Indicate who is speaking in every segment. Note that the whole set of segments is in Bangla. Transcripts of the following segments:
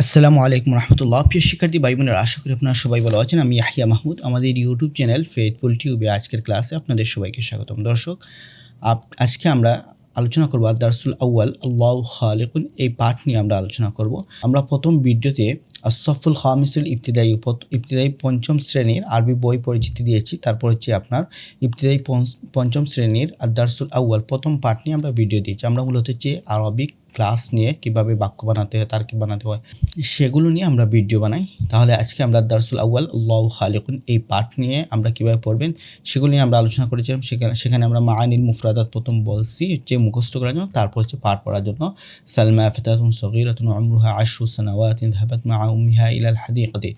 Speaker 1: আসসালামু আলাইকুম রহমতুল্লাহ। প্রিয় শিক্ষার্থী ভাই বোনেরা, আশা করি আপনারা সবাই ভালো আছেন। আমি ইয়াহিয়া মাহমুদ। আমাদের ইউটিউব চ্যানেল ফেথফুল টিউবে আজকের ক্লাসে আপনাদের সবাইকে স্বাগতম। দর্শক, আজকে আমরা আলোচনা করব আদ-দারসুল আউয়াল আল্লাহু খালিকুন, এই পাঠ নিয়ে আমরা আলোচনা করব। আমরা প্রথম ভিডিওতে আস-সফুল খামিসুল ইবতিদায়ী পঞ্চম শ্রেণীর আরবি বই পরিচিতি দিয়েছি। তারপর হচ্ছে আপনার ইবতিদায়ী পঞ্চম শ্রেণীর আদ-দারসুল আউয়াল প্রথম পাঠ নিয়ে আমরা ভিডিও দিয়েছি। আমরা মূলত হচ্ছে আরবিক ক্লাস নিয়ে কিভাবে বাক্য বানাতে হয়, তারকিব বানাতে হয়, সেগুলো নিয়ে আমরা ভিডিও বানাই। তাহলে আজকে আমরা দারসুল আউয়াল আল্লাহু খালিকুন এই পাঠ নিয়ে আমরা কিভাবে পড়বেন সেগুলো নিয়ে আমরা আলোচনা করেছিলাম। সেখানে আমরা মাআনিল মুফরাদাত প্রথম বলছি হচ্ছে মুখস্থ করার জন্য, তারপর হচ্ছে পাঠ পড়ার জন্য। সালমা ফাতাতুন সগীরাতুন উমরুহা 10 সানাওয়াতিন যাহাবাত মা উম্মিহা ইলাল হাদিকাতি।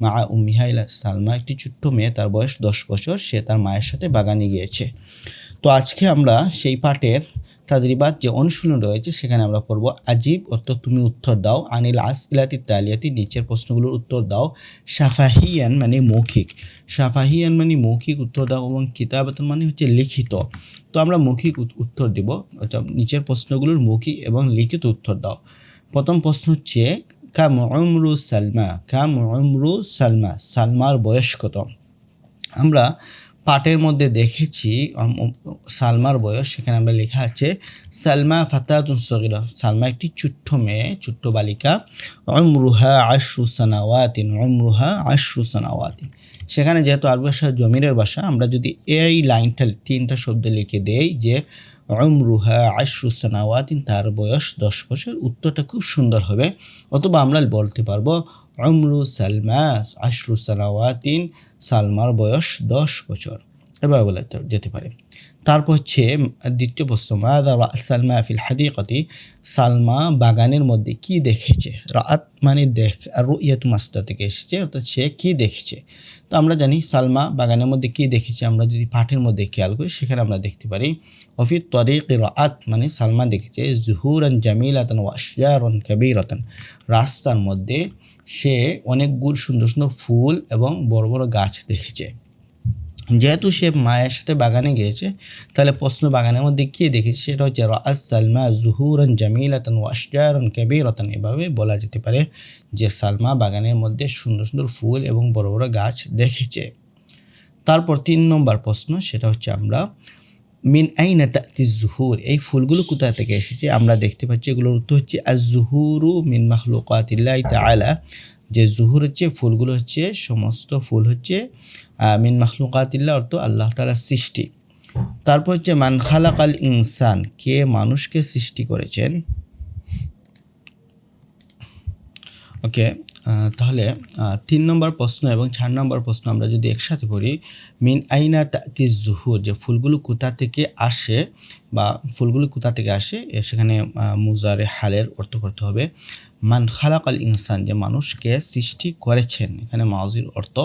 Speaker 1: মা উম্মিহা ইলা, সালমা একটি ছোট্ট মেয়ে, তার বয়স 10 বছর, সে তার মায়ের সাথে বাগানে গিয়েছে। তো আজকে আমরা সেই পাঠের তাদরিবাত যে অনুশীলন রয়েছে সেখানে আমরা পড়ব আজিব অর্থ তুমি উত্তর দাও, আনিল আসইলাতি তালিয়াতি নিচের প্রশ্নগুলোর উত্তর দাও, শাফাহিয়ান মানে মৌখিক, শাফাহিয়ান মানে মৌখিক উত্তর দাও, এবং কিতাবাতুন মানে হচ্ছে লিখিত। তো আমরা মৌখিক উত্তর দেব, নিচের প্রশ্নগুলোর মৌখিক এবং লিখিত উত্তর দাও। প্রথম প্রশ্ন হচ্ছে কাম উমরু সালমা, কাম উমরু সালমা, সালমার বয়স কত? আমরা পাঠের মধ্যে দেখেছি সালমার বয়স, সেখানে আমরা লেখা আছে সালমা ফাতাতুন সগীরা, সালমা একটি ছোট্ট মেয়ে, ছোট্ট বালিকা। উমরুহা 10 সানাওয়াতিন, উমরুহা 10 সানাওয়াতিন। সেখানে যেহেতু আরবি ভাষা জমিরের ভাষা, আমরা যদি এই লাইনটা তিনটা শব্দ লিখে দেই যে উমরুহা 10 সানাওয়াতিন, তার বয়স 10 বছর, উত্তরটা খুব সুন্দর হবে। অথবা আমরা বলতে পারবো উমরু সালমা 10 সানাওয়াতিন, সালমার বয়স 10 বছর, এভাবে বলা যেতে পারে। তারপর হচ্ছে দ্বিতীয় প্রশ্ন, মাযা রাআ সালমা ফিল হাদিকাতি, সালমা বাগানের মধ্যে কি দেখেছে? রাআত মানে দেখ, আর রুইয়াতু মাসদার থেকে এসেছে, অর্থাৎ সে কি দেখেছে। তো আমরা জানি সালমা বাগানের মধ্যে কি দেখেছে, আমরা যদি পাঠের মধ্যে খেয়াল করি সেখানে আমরা দেখতে পারি ওফি তরিকি রাআত মানে সালমা দেখেছে জুহুরান জামিলাতান ওয়া আশজারান কাবীরাতান, রাস্তার মধ্যে সে অনেকগুলো সুন্দর সুন্দর ফুল এবং বড় বড় গাছ দেখেছে। যেহেতু সে মায়ের সাথে বাগানে গিয়েছে, তাহলে প্রশ্ন বাগানের মধ্যে কী দেখেছে সেটা হচ্ছে রাআস সালমা জুহুরান জামিলাতান ওয়া আশজারান কাবীরাতান, এভাবে বলা যেতে পারে যে সালমা বাগানের মধ্যে সুন্দর সুন্দর ফুল এবং বড় বড় গাছ দেখেছে। তারপর 3 নম্বর প্রশ্ন, সেটা হচ্ছে আমরা মিন আইনা তাতি জুহুর, এই ফুলগুলো কোথা থেকে এসেছে? আমরা দেখতে পাচ্ছি এগুলোর উত্তর হচ্ছে আজ-জুহুরু মিন মাখলুকাতিল্লাহি তাআলা, যে জুহুর হচ্ছে ফুলগুলো হচ্ছে সমস্ত ফুল হচ্ছে মিন মাখলুকাতিল্লাহ অর্থ আল্লাহ তাআলার সৃষ্টি। তারপর হচ্ছে মান খালাকাল ইনসান, কে মানুষকে সৃষ্টি করেছেন? ওকে, তাহলে 3 নম্বর প্রশ্ন এবং 4 নম্বর প্রশ্ন আমরা যদি একসাথে পড়ি, মিন আইনা তাতি জুহুর, যে ফুলগুলো কোথা থেকে আসে বা ফুলগুলো কোথা থেকে আসে, সেখানে মুজারে হালের অর্থ করতে হবে মান খালাকাল ইনসান, যে মানুষকে সৃষ্টি করেছেন, এখানে মাজির অর্থ।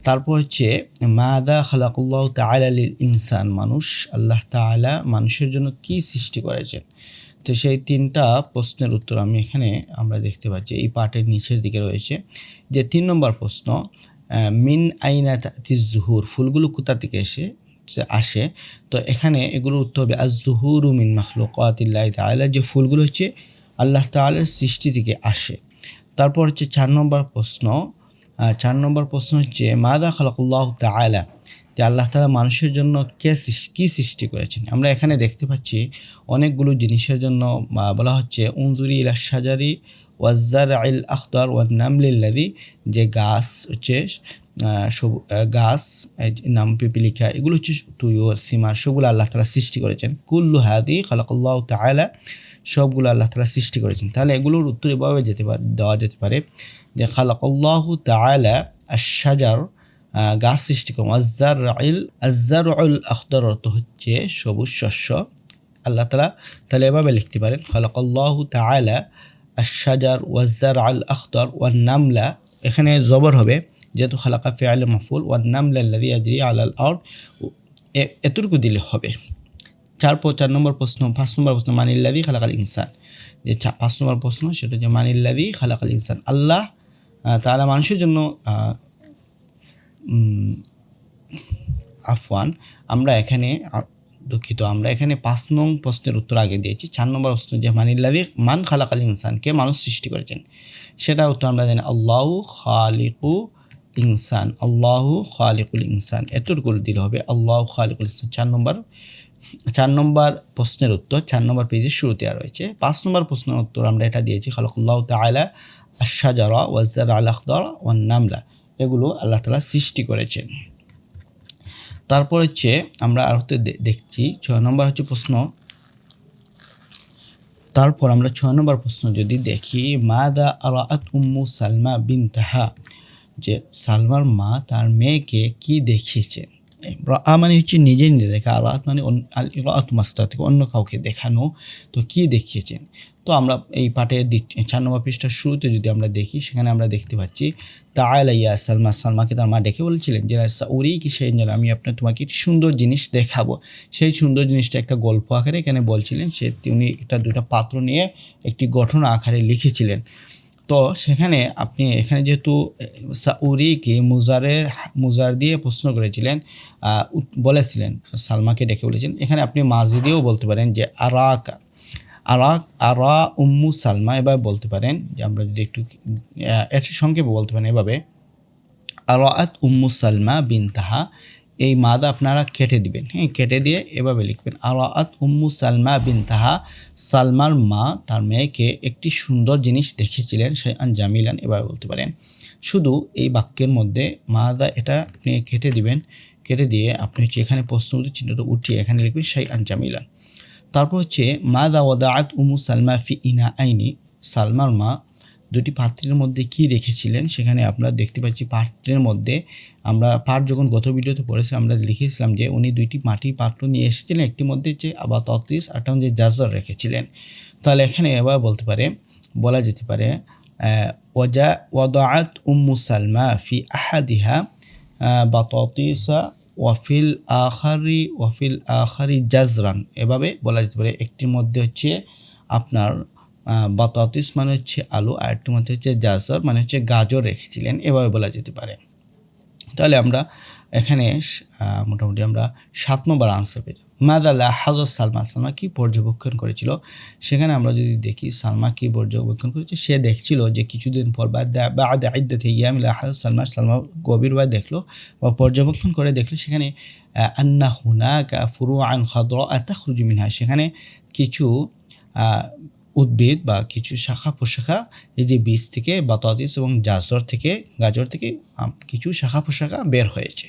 Speaker 1: তারপর হচ্ছে মাযা খালাকাল্লাহু তাআলা লিল ইনসান, মানুষ, আল্লাহ তাআলা মানুষের জন্য কি সৃষ্টি করেছেন। তো সেই 3টা প্রশ্নের উত্তর আমি এখানে আমরা দেখতে পাচ্ছি এই পাঠের নিচের দিকে রয়েছে। যে 3 নম্বর প্রশ্ন মিন আইনা তাতি জুহুর, ফুলগুলো কোথা থেকে আসে, তো এখানে এগুলোর উত্তর হবে আজ-জুহুরু মিন মাখলুকাতিল্লাহি তাআলা, যে ফুলগুলো হচ্ছে আল্লাহ তাআলার সৃষ্টি থেকে আসে। তারপর হচ্ছে 4 নম্বর প্রশ্ন, 4 নম্বর প্রশ্ন হচ্ছে মাযা খালাকাল্লাহু তাআলা, যে আল্লাহ তাআলা মানুষের জন্য কি সৃষ্টি করেছেন। আমরা এখানে দেখতে পাচ্ছি অনেকগুলো জিনিসের জন্য বলা হচ্ছে উনজুরি ইলা শাজারি ওয়াজ জারইল আখদার ওয়ান নামলিল্লাযী, যে গাছ হচ্ছে গাছ, নাম পিপিলিকা, এগুলো হচ্ছে তুয়ুর, সিমার, সবগুলো আল্লাহ তাআলা সৃষ্টি করেছেন। কুল্লু হাদি খালাকাল্লাহু তাআলা, সবগুলো আল্লাহ তাআলা সৃষ্টি করেছেন। তাহলে এগুলোর উত্তর এভাবে দেওয়া যেতে পারে যে খালাকাল্লাহু তাআলা আশ-শাজার, গাছ সৃষ্টি করেন, আজ-জারউল আখদার অর্থ হচ্ছে সবুজ শস্য, আল্লাহ তাআলা। তাহলে এভাবে লিখতে পারেন খালাকাল্লাহু তাআলা আশ-শাজার ওয়াজ-জারউল আখদার ওয়ান নামলা, এখানে জবর হবে যেহেতু খালাকা ফিআল মাফউল, ওয়ান নামলা আল্লাযী ইয়াজরি আলাল আরদ, এতটুকু দিলে হবে। 4 নম্বর প্রশ্ন, 5 নম্বর প্রশ্ন মানিল্লাযী খালাকাল ইনসান, যে 5 নম্বর প্রশ্ন সেটা যে মানিল্লাযী খালাকাল ইনসান, আল্লাহ তাআলা মানুষের জন্য আফওয়ান, আমরা এখানে দুঃখিত, আমরা এখানে 5 নং প্রশ্নের উত্তর আগে দিয়েছি। 4 নম্বর প্রশ্ন যে মান খালাকাল ইনসান, কে মানুষ সৃষ্টি করেছেন, সেটা উত্তর আমরা জানি আল্লাহু খালিকু ইনসান, আল্লাহু খালিকুল ইনসান, এতটুকু দিলে হবে আল্লাহু খালিকুল ইনসান। 4 নম্বর প্রশ্নের উত্তর 4 নম্বর পেজের শুরুতে রয়েছে। 5 নম্বর প্রশ্নের উত্তর আমরা এটা দিয়েছি খালাকাল্লাহু তাআলা আশ-শাজারা ওয়াজ-জারআ আল-আখদার ওয়ান-নামলা, এগুলো আল্লাহ তাআলা সৃষ্টি করেছেন। তারপর হচ্ছে আমরা আর দেখছি 6 নম্বর হচ্ছে প্রশ্ন। তারপর আমরা 6 নম্বর প্রশ্ন যদি দেখি, মাদা আরাআত উম্মু সালমা বিনতাহা, যে সালমার মা তার মেয়েকে কি দেখিয়েছেন। মানে হচ্ছে নিজে নিজে দেখা, আরাত মানে আল-ইরাআত মাসদার থেকে অন্য কাউকে দেখানো, তো কি দেখিয়েছেন। তো আমরা এই পাঠের 4 নম্বর পৃষ্ঠার শুরুতে যদি আমরা দেখি, সেখানে আমরা দেখতে পাচ্ছি তাআলা ইয়া সালমা, সালমাকে তার মা ডেকে বলছিলেন যে সাউরিকি শাইআন, আমি তোমাকে একটি সুন্দর জিনিস দেখাবো। সেই সুন্দর জিনিসটা একটা গল্প আকারে এখানে বলছিলেন। উনি একটা দুটা পাত্র নিয়ে একটি গঠন আকারে লিখেছিলেন। তো সেখানে আপনি এখানে যেহেতু সাউরিকে মুজার দিয়ে প্রশ্ন করেছিলেন, বলেছিলেন সালমাকে ডেকে বলেছেন, এখানে আপনি মাজি দিয়েও বলতে পারেন যে আরা উম্মু সালমা, এভাবে বলতে পারেন। যে আমরা যদি একটু এর সংক্ষেপে বলতে পারেন এভাবে, আরাআত উম্মু সালমা বিনতাহা, এই মাদা আপনারা কেটে দিবেন, হ্যাঁ, কেটে দিয়ে এভাবে লিখবেন আরাআত উম্মু সালমা বিনতাহা, সালমার মা তার মেয়েকে একটি সুন্দর জিনিস দেখেছিলেন, শাইআন জামিলান, এভাবে বলতে পারেন। শুধু এই বাক্যের মধ্যে মাদা এটা আপনি কেটে দিবেন, কেটে দিয়ে আপনি হচ্ছে এখানে প্রশ্নবোধক চিহ্নটা উঠিয়ে এখানে লিখবেন শাইআন জামিলান। তারপর হচ্ছে মাদা ওয়াদাআত উম্মু সালমা ফি ইনাআইনি, সালমার মা দুটি পাত্রের মধ্যে কি রেখেছিলেন। সেখানে আমরা দেখতে পাচ্ছি পাত্রের মধ্যে, আমরা পাঠ যখন গত ভিডিওতে পড়েছি আমরা লিখেছিলাম যে উনি দুইটি মাটির পাত্র নিয়ে এসেছিলেন, একটি মধ্যে হচ্ছে আবাতাতিস, আরটা হচ্ছে জাজর রেখেছিলেন। তাহলে এখানে এবার বলা যেতে পারে ওয়াদাআত উম্মু সালমা ফি আহাদিহা বাতাতিসা ওয়াফিল আখারি জাজরান, এভাবে বলা যেতে পারে। একটির মধ্যে হচ্ছে আপনার বাতাতিস মানে হচ্ছে আলু, আর একটির মধ্যে হচ্ছে জাজর মানে হচ্ছে গাজর রেখেছিলেন, এভাবে বলা যেতে পারে। তাহলে আমরা এখানে মোটামুটি আমরা 7 নম্বর আনসার পেলাম। মাদা লাহাযা সালমা, সালমা কি পর্যবেক্ষণ করেছিল। সেখানে আমরা যদি দেখি সালমা কি পর্যবেক্ষণ করেছে, সে দেখছিল যে কিছুদিন পর বা'দা ইদ্দাতি আইয়াম লাহাযা সালমা গভীরভাবে দেখলো বা পর্যবেক্ষণ করে দেখলো সেখানে আন্না হুনাকা ফুরুআন খাদরা তাখরুজু মিনহা, সেখানে কিছু উদ্ভিদ বা কিছু শাখা প্রশাখা, এই যে বীজ থেকে বাতাতিস এবং গাজর থেকে কিছু শাখা প্রশাখা বের হয়েছে।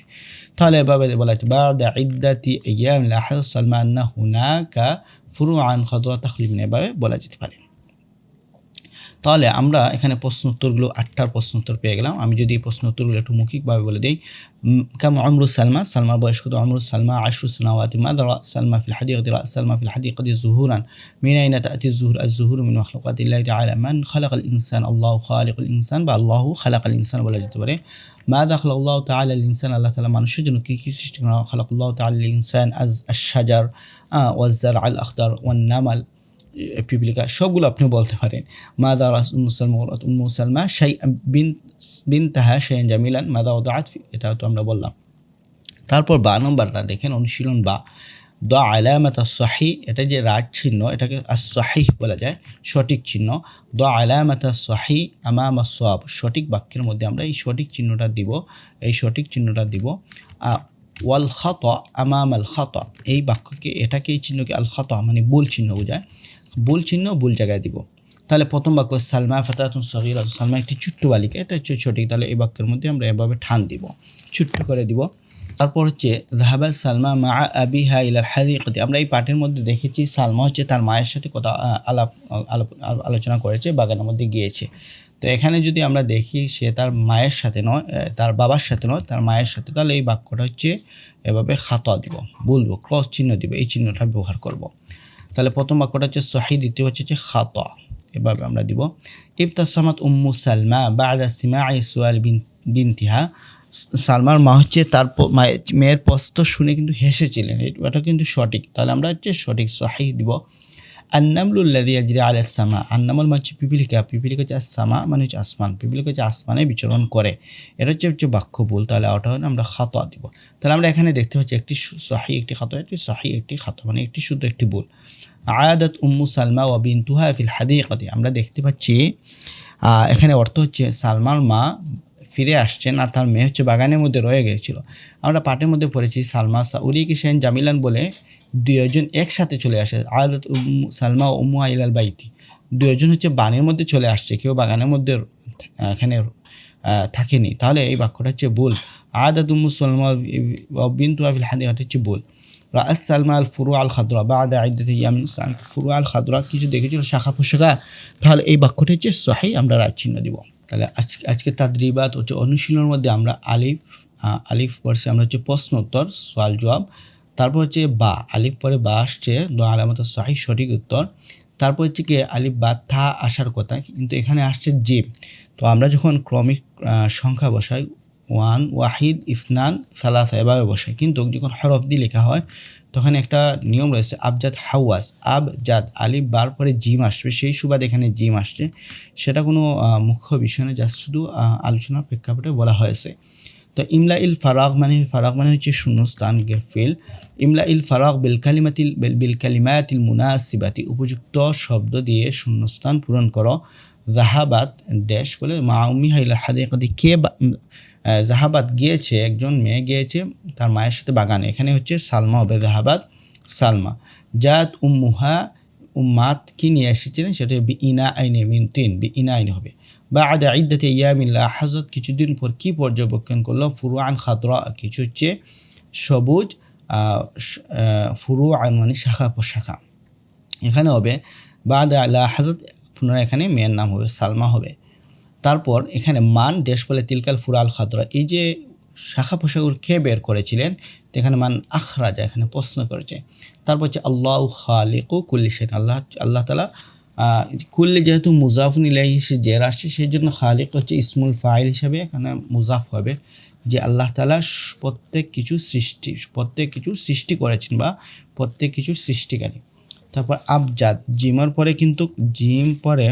Speaker 1: তাহলে এভাবে বলা হচ্ছে বা'দা ইদ্দাতি আইয়াম লাহাযা সালমা আন্না হুনাকা ফুরুআন খাদরা তাখরুজু মিনহা, এভাবে বলা যেতে পারে। তাহলে আমরা এখানে প্রশ্ন উত্তরগুলো 8টার প্রশ্ন উত্তর পেয়ে গেলাম। আমি যদি এই প্রশ্ন উত্তরগুলো একটু মৌখিকভাবে বলে দিই, কাম উমরু সালমা, সালমার বয়স কত, উমরু সালমা 10 সানাওয়াতি, মাদা সালমা ফিল হাদিকাতি, সালমা ফিল হাদিকাতি যুহুরান, মিন আইনা তা'তি যুহুর মিন মাখলুকাতিল্লাহি তাআলা, মান খালাকাল ইনসান, আল্লাহু খালিকুল ইনসান বা আল্লাহু খালাকাল ইনসান বলা যেতে পারে। মাদা খালাকাল্লাহু তাআলা আল ইনসান, আল্লাহ তাআলা মানুষের জন্য কি কি সৃষ্টি করেন, খালাকাল্লাহু তাআলা আল ইনসান আশ-শাজার ওয়াজ-জারআ আল-আখদার ওয়ান-নামাল, পিপিলিকা, সবগুলো আপনি বলতে পারেন। মাদা উম্মু সালমা বিনতাহা শাইআন জামিলান, মাদা ওয়াদাআত, এটা তো আমরা বললাম। তারপর 12 নম্বরটা দেখেন, অনুশীলন বা দা আলামাত আস-সহিহ, এটা যে রাইট চিহ্ন এটাকে আস-সহিহ বলা যায়, সঠিক চিহ্ন। দা আলামাত আস-সহিহ আমাম আস-সাওয়াব, সঠিক বাক্যের মধ্যে আমরা এই সঠিক চিহ্নটা দিব। ওয়াল খাতা আমাম আল খাতা, এই বাক্যকে এই চিহ্নকে আল খাতা মানে ভুল চিহ্ন বোঝায়, ভুল চিহ্ন ভুল জায়গায় দিব। তাহলে প্রথম বাক্য সালমা ফাতাতুন সগীরা, সালমা একটি ছোট্ট বালিকা, এটা হচ্ছে সঠিক। তাহলে এই বাক্যের মধ্যে আমরা এভাবে ঠান দিব, ছোট্ট করে দিব। তারপর হচ্ছে যাহাবা সালমা মা আবিহা ইলাল হাদিকাতি, আমরা এই পাঠের মধ্যে দেখেছি সালমা হচ্ছে তার মায়ের সাথে কথা আলোচনা করেছে, বাগানের মধ্যে গিয়েছে। তো এখানে যদি আমরা দেখি সে তার মায়ের সাথে নয়, তার বাবার সাথে নয়, তার মায়ের সাথে, তাহলে এই বাক্যটা হচ্ছে এভাবে খাতা দিব, বলবো ক্রস চিহ্ন দিব, এই চিহ্নটা ব্যবহার করব। তাহলে প্রথম বাক্যটা হচ্ছে সহিহ, দ্বিতীয় হচ্ছে খাতা, এভাবে আমরা দিব। ইবতাসামাত উম্মু সালমা বা'দা সিমা'i সুআল বিনতিহা, সালমার মা হচ্ছে তার মেয়ের প্রশ্ন শুনে কিন্তু হেসেছিলেন, এটা কিন্তু সঠিক। তাহলে আমরা হচ্ছে সঠিক সহিহ দিব। আন্নামলুল্লাযী ইয়াজরি আলাস সামা, আন্নামল মানে হচ্ছে পিপীলিকা, পিপীলিকা হচ্ছে আস-সামা মানে হচ্ছে আসমান, পিপীলিকা হচ্ছে আসমানে বিচরণ করে। এটা হচ্ছে বাক্য ভুল, তাহলে ওটা হলে আমরা খাতা দিব। তাহলে আমরা এখানে দেখতে পাচ্ছি একটি সহি, একটি খাতা, একটি সহি, একটি খাতা, মানে একটি শুদ্ধ, একটি ভুল। আয়াদাত উম্মু সালমা ওয়া বিনতুহা ফিল হাদিকাতি, আমরা দেখতে পাচ্ছি এখানে অর্থ হচ্ছে সালমার মা ফিরে আসছেন আর তার মেয়ে হচ্ছে বাগানের মধ্যে রয়ে গিয়েছিল। আমরা পাঠের মধ্যে পড়েছি সালমা উরিকি সেন জামিলান বলে দুইজন একসাথে চলে আসে। আয়াদাত সালমা ও উম্মু ইলাল বাইতি, দুইজন হচ্ছে বানের মধ্যে চলে আসছে, কেউ বাগানের মধ্যে এখানে থাকেনি, তাহলে এই বাক্যটা হচ্ছে ভুল। আয়াদাত উম্মু সালমা বিনতুহা ফিল হাদিকাতি হচ্ছে ভুল। রাআস সালমা আল ফুরু আল খাদরা বাদা ইদ্দাতি ইয়ামিন, ফুরু আল খাদরা কিছু দেখেছিল শাখা পোশাখা, তাহলে এই বাক্যটা হচ্ছে সহি, আমরা রাইট চিহ্ন দিব। তাহলে আজকে তাদরিবাত হচ্ছে অনুশীলনের মধ্যে আমরা আলিফ পড়ছি, আমরা হচ্ছে প্রশ্ন উত্তর সওয়াল জবাব, তারপর হচ্ছে বা, আলিফ পরে বা আসছে দ আলামত সহি সঠিক উত্তর, তারপর হচ্ছে কি আলিফ বা থা আসার কথা, কিন্তু এখানে আসছে জিম। তো আমরা যখন ক্রমিক সংখ্যা বসাই ওয়ান, ওয়াহিদ, ইসনান, সালাসা এভাবে বসাই, কিন্তু যখন হরফ দিয়ে লেখা হয় তখন একটা নিয়ম রয়েছে আবজাদ হাওয়াস, আবজাদ আলিফ বার পরে জিম আসবে, সেই সুবাদে এখানে জিম আসছে, সেটা কোনো মুখ্য বিষয় নয়, জাস্ট শুধু আলোচনার প্রেক্ষাপটে বলা হয়েছে। তো ইমলা ইল ফারাগ মানে হচ্ছে শূন্যস্থান গেফিল। ইমলা ইল ফারাগ বিল কালিমাতিল মুনাসিবাতি, উপযুক্ত শব্দ দিয়ে শূন্যস্থান পূরণ করো। জাহাবাত ড্যাশ বলে মা উম্মিহা ইলা হাদিকাতি, কে জাহাবাত গিয়েছে, একজন মেয়ে গিয়েছে তার মায়ের সাথে বাগানে, এখানে হচ্ছে সালমা হবে, জাহাবাত সালমা। জাত উম্মুহা, উম্মাত কি নিয়ে এসেছিলেন, সেটা বি ইনা আইনে মিন তিন, বি ইনা আইনে হবে। বা'দা ইদ্দাতি ইয়ামিন লাহাযাত, কিছুদিন পর কি পর্যবেক্ষণ করলো, ফুরুআন খাদরা, কিছু হচ্ছে সবুজ, ফুরুআন মানে শাখা প্রশাখা, এখানে হবে বা'দা লাহাযাত, পুনরায় এখানে মেয়ের নাম হবে সালমা হবে। তারপর এখানে মান ড্যাশ বলে তিলকাল ফুরাল খাদরা, এই যে শাখা পোশাকগুলো কে বের করেছিলেন, তো এখানে মান আখরাজা, এখানে প্রশ্ন করেছে। তারপর হচ্ছে আল্লাহু খালিকু কুল্লি শাইইন, আল্লাহ তাআলা কুল্লি যেহেতু মুজাফুন ইলাইহি সে জের আসছে, সেই জন্য খালিক হচ্ছে ইসমুল ফাইল হিসাবে এখানে মুজাফ হবে, যে আল্লাহ তাআলা প্রত্যেক কিছু সৃষ্টি করেছেন বা প্রত্যেক কিছু সৃষ্টিকারী। তারপর আবজাদ, জিমের পরে কিন্তু জিম পরে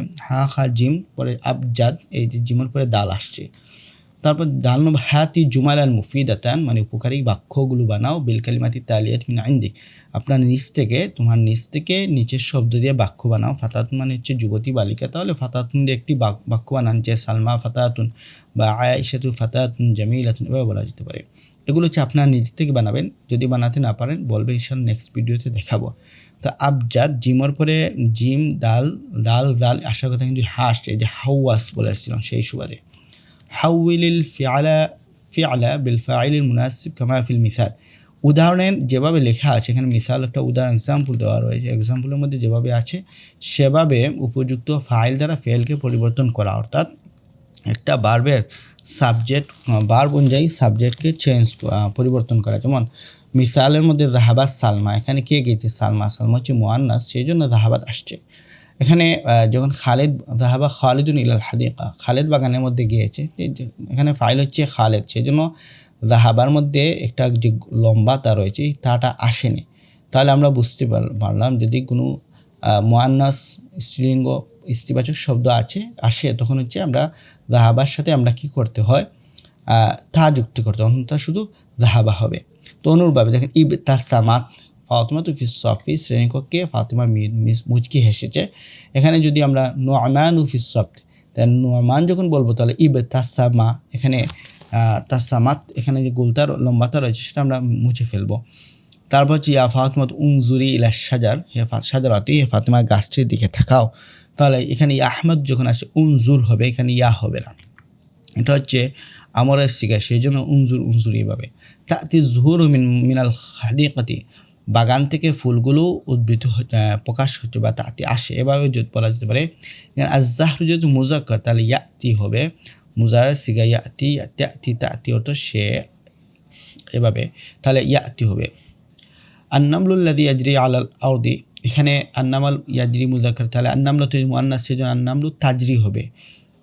Speaker 1: জিম পরে আবজাদ, এই যে জিমের পরে দাল আসছে। তারপর দাল নম্বর হাতি জুমালান মুফিদাতান, মানে উপকারী বাক্যগুলো বানাও, বিল কালিমাতি তালিয়াত মিন ইনদিক, আপনার তোমার নিজ থেকে নিচের শব্দ দিয়ে বাক্য বানাও। ফাতাতুন মানে হচ্ছে যুবতী বালিকা, তাহলে ফাতাতুন দিয়ে একটি বাক্য বানান, যে সালমা ফাতাতুন বা আয়েশাতু ফাতাতুন জামিলাতুন, এভাবে বলা যেতে পারে। এগুলো হচ্ছে আপনার নিজ থেকে বানাবেন, যদি বানাতে না পারেন বলবেন, ইনশাআল্লাহ নেক্সট ভিডিওতে দেখাবো। তো আবজাদ জিমর পরে জিম দাল আসার কথা, কিন্তু আসছে, এই যে হাওয়াস বলেছিলাম সেই সুবাদে। হাউইলিল ফিআলা বিল ফাইলিল মুনাসিব কামা ফিল মিসাল, উদাহরণের যেভাবে লেখা আছে, এখানে মিসাল একটা উদাহরণ এক্সাম্পল দেওয়া রয়েছে, এক্সাম্পলের মধ্যে যেভাবে আছে সেভাবে উপযুক্ত ফাইল দ্বারা ফেলকে পরিবর্তন করা, অর্থাৎ একটা বার্বের সাবজেক্ট বার্ব অনুযায়ী সাবজেক্টকে পরিবর্তন করা। যেমন মিসালের মধ্যে জাহাবাত সালমা, এখানে কে গিয়েছে, সালমা হচ্ছে মুয়ান্নাস, সেই জন্য জাহাবাত আসছে। এখানে যখন জাহাবা খালিদুন ইলাল হাদিকা, খালেদ বাগানের মধ্যে গিয়েছে, এখানে ফাইল হচ্ছে খালেদ, সেই জন্য জাহাবার মধ্যে একটা যে লম্বা তা রয়েছে, তাটা আসেনি। তাহলে আমরা বুঝতে পারলাম যদি কোনো মুয়ান্নাস স্ত্রীলিঙ্গ স্ত্রীবাচক শব্দ আসে, তখন হচ্ছে আমরা জাহাবার সাথে আমরা কি করতে হয়, তা যুক্তি করতে হয়, তা শুধু জাহাবা হবে। তো অনুরূপভাবে দেখেন ইবতাসামাত ফাতিমা তু ফিস সফি, শ্রেণীকক্ষে ফাতিমা মুচকি হেসেছে, এখানে যদি আমরা নু'মানু ফিস সফ, তাহলে নু'মান যখন বলবো তাহলে ইবতাসামা, এখানে তাসামাত, এখানে যে গোলতার লম্বাতা রয়েছে সেটা আমরা মুছে ফেলবো। তারপর হচ্ছে ইয়া ফাতিমা উনজুরি ইলা শাজার, হে শাজারাতি, হে ফাতিমা গাছটির দিকে তাকাও, তাহলে এখানে আহমদ যখন আসে উনজুর হবে, এখানে ইয়া হবে না, এটা হচ্ছে আমরের সিগা, সেই জন্য উনজুর এইভাবে। তাতি জুহুর মিনাল হাদিকাতি, বাগান থেকে ফুলগুলো উদ্ভিদ প্রকাশ হচ্ছে বা তাতে আসে, এভাবে বলা যেতে পারে। আজ-জাহরু যেহেতু মুজাক্কার, তাহলে ইয়াতি হবে, মুজারের সিগা তাতি অর্থ সে, এভাবে, তাহলে ইয়াতি হবে। আন্নামলুল্লাযী ইয়াজরি আলাল আরদি, এখানে আন্নামাল ইয়াজরি মুজাক্কার, তাহলে আন্নামলাতু মুয়ান্নাস, সেজন্য আন্নামলু তাজরি হবে,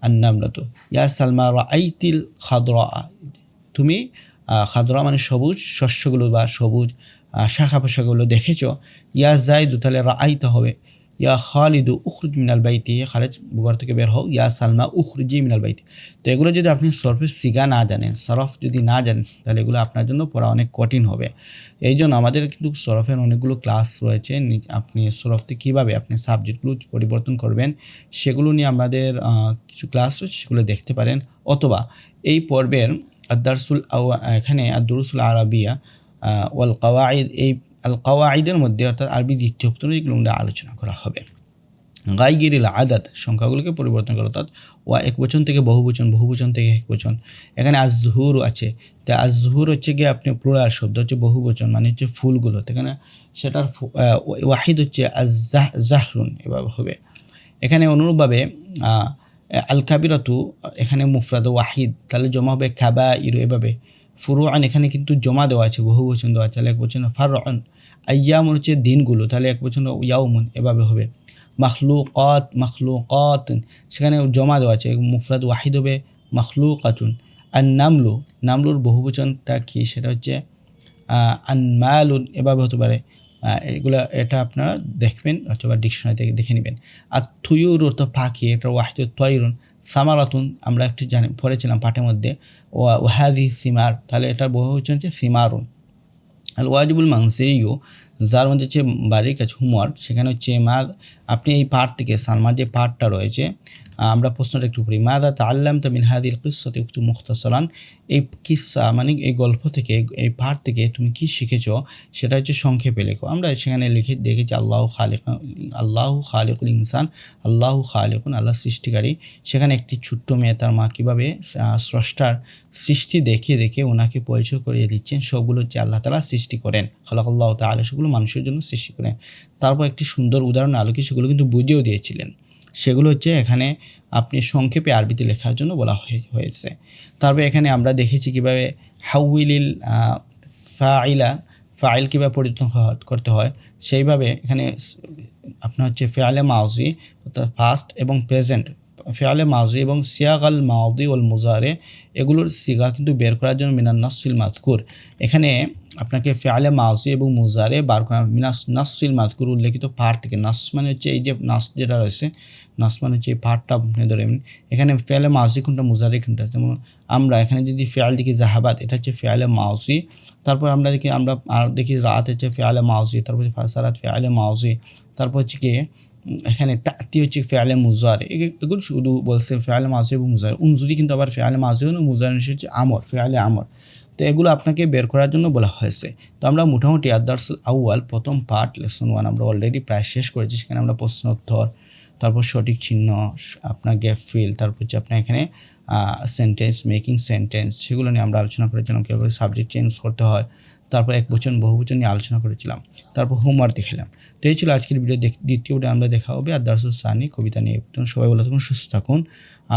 Speaker 1: আন্নামলাতু। ইয়া সালমা রাআইতিল খাদরা, তুমি খাদরা মানে সবুজ শস্যগুলো বা সবুজ শাখা পোশাকগুলো দেখেছো। ইয়া জাইদু, তাহলে রাআইতা হবে, ইয়া খালিদু উখরুজ মিনাল বাইতি, খারেজ ঘর থেকে বের হও, ইয়া সালমা উখরুজি মিনাল বাইতি। তো এগুলো যদি আপনি সরফের সিগা না জানেন, সরফ যদি না জানেন, তাহলে এগুলো আপনার জন্য পড়া অনেক কঠিন হবে। এই জন্য আমাদের কিন্তু সরফের অনেকগুলো ক্লাস রয়েছে। আপনি সরফতে কীভাবে আপনি সাবজেক্টগুলো পরিবর্তন করবেন সেগুলো নিয়ে আমাদের কিছু ক্লাস রয়েছে, সেগুলো দেখতে পারেন। অথবা এই পর্বের এখানে আদ-দুরুসুল আরাবিয়া ওয়াল কাওয়াইদ, এই আল কাওয়াইদের মধ্যে অর্থাৎ আরবি দ্বিতীয় এগুলো মধ্যে আলোচনা করা হবে। গাইগিরিল আদাদ, সংখ্যাগুলোকে পরিবর্তন করা, অর্থাৎ ওয়া একবচন থেকে বহুবচন, বহুবচন থেকে একবচন। এখানে আজহুর আছে, তা আজহুর হচ্ছে গিয়ে আপনি প্লুরাল শব্দ, হচ্ছে বহুবচন মানে হচ্ছে ফুলগুলো, এখানে সেটার ওয়াহিদ হচ্ছে জাহরুন, এভাবে হবে। এখানে অনুরূপভাবে আল কাবিরাতু, এখানে মুফরাদ ওয়াহিদ, তাহলে জমা হবে কাবাইরু, এভাবে। ফুরুআন, এখানে কিন্তু জমা দেওয়া আছে, বহুবচন দেওয়া আছে, তাহলে একবচন ফারউন। আইয়াম হচ্ছে দিনগুলো, তাহলে একবচন ইয়াউমুন, এভাবে হবে। মাখলুকাত, সেখানে জমা দেওয়া আছে, মুফরাদ ওয়াহিদ হবে মাখলুকাতুন। আর নামলুর বহুবচনটা কি, সেটা হচ্ছে আনমালুন, এভাবে হতে পারে। এটা আপনারা দেখবেন অথবা ডিকশনারি থেকে দেখে নেবেন। আর থুয়ুর তো পাখি, এটা ওয়াহিদ তয়রুন। সামারাতুন আমরা একটু পড়েছিলাম পাঠের মধ্যে, ওয়াহাদি সিমার, তাহলে এটার বহুবচন হচ্ছে সিমারুন। আল ওয়াজিবুল মানসিয়ু, যার মধ্যে হচ্ছে বাড়ির কাছে হোমওয়ার্ক, সেখানে হচ্ছে আপনি এই পাঠ থেকে সালমার যে পাঠটা রয়েছে, আমরা প্রশ্নটা একটু পড়ি। মাযা তাআল্লামতা মিন হাযিহিল কিসসাতি উক্তু মুখতাসারান, এই কিসসা মানে এই গল্প থেকে, এই পাঠ থেকে তুমি কি শিখেছো সেটা হচ্ছে সংক্ষেপে লেখো। আমরা সেখানে লিখে দেখেছি আল্লাহু খালিকুল ইনসান, আল্লাহু খালিকুন, আল্লাহ সৃষ্টিকারী। সেখানে একটি ছোট্ট মেয়ে তার মা কীভাবে স্রষ্টার সৃষ্টি দেখে দেখে ওনাকে পরিচয় করিয়ে দিচ্ছেন, সবগুলো হচ্ছে আল্লাহ তাআলা সৃষ্টি করেন, খালাকাল্লাহু তাআলা, সেগুলো মানুষের জন্য সৃষ্টি করেন। তারপর একটি সুন্দর উদাহরণ আলোকে সেগুলো কিন্তু বুঝিয়েও দিয়েছিলেন। সেগুলো হচ্ছে এখানে আপনি সংক্ষেপে আরবিতে লেখার জন্য বলা হয়েছে। তারপর এখানে আমরা দেখেছি কীভাবে হাউইলিল ফাইল কীভাবে পরিবর্তন করতে হয়, সেইভাবে এখানে আপনার হচ্ছে ফেয়ালে মাউজি, অর্থাৎ পাস্ট এবং প্রেজেন্ট, ফেয়ালে মাউজি এবং সিয়াগাল মাউদি ওল মুজারে, এগুলোর সিগা কিন্তু বের করার জন্য মিনান নাসিল মাযকুর, এখানে আপনাকে ফেয়ালে মাউজি এবং মুজারে বার করা, নাসিল মাযকুর উল্লেখিত পাঠ থেকে। নাস মানে হচ্ছে এই যে নাস যেটা রয়েছে, নাস মানে হচ্ছে এই পাঠটা আপনি ধরেন। এখানে ফেয়ালে মাউজি কোনটা, মুজারে কোনটা, যেমন আমরা এখানে যদি ফেয়াল দেখি জাহাবাত, এটা হচ্ছে ফেয়ালে মাউজি। তারপর আমরা দেখি রাত হচ্ছে ফেয়ালে মাউজি, তারপর ফাসারাত ফেয়ালে মাউজি, তারপর হচ্ছে কি এখানে তাতি হচ্ছে ফেয়ালে মুজারে। এগুলো শুধু বলছে ফেয়ালে মাউজি এবং মুজারে। উনজুরি কিন্তু আবার ফেয়ালে মাউজি এবং মুজারে হচ্ছে আমর, ফেয়ালে আমর। তো এগুলো আপনাকে বের করার জন্য বলা হয়েছে। তো আমরা মোটামুটি আদ-দারসুল আউয়াল প্রথম পার্ট লেসন 1 আমরা অলরেডি প্রায় শেষ করেছি। সেখানে আমরা প্রশ্ন উত্তর, তারপর সঠিক চিহ্ন, আপনার গ্যাপ ফিল, তারপর হচ্ছে আপনার এখানে সেন্টেন্স মেকিং সেন্টেন্স, সেগুলো নিয়ে আমরা আলোচনা করেছিলাম, কীভাবে সাবজেক্ট চেঞ্জ করতে হয়। তারপর একবচন বহুবচন নিয়ে আলোচনা করেছিলাম। তারপর হোমওয়ার্ক দেখালাম। তো এই ছিল আজকের ভিডিও। দ্বিতীয় ভিডিও আমরা দেখা হবে আদ-দারসুস সানি, কবিতা নিয়ে। সবাই ভালো থাকুন, সুস্থ থাকুন।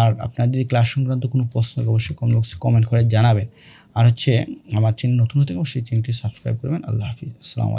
Speaker 1: আর আপনার যদি ক্লাস সংক্রান্ত কোনো প্রশ্ন অবশ্যই কমেন্ট করে জানাবেন। আর হচ্ছে আমার চ্যানেল নতুন হতে অবশ্যই চ্যানেলটি সাবস্ক্রাইব করবেন। আল্লাহ হাফিজ, আসসালামু আলাইকুম।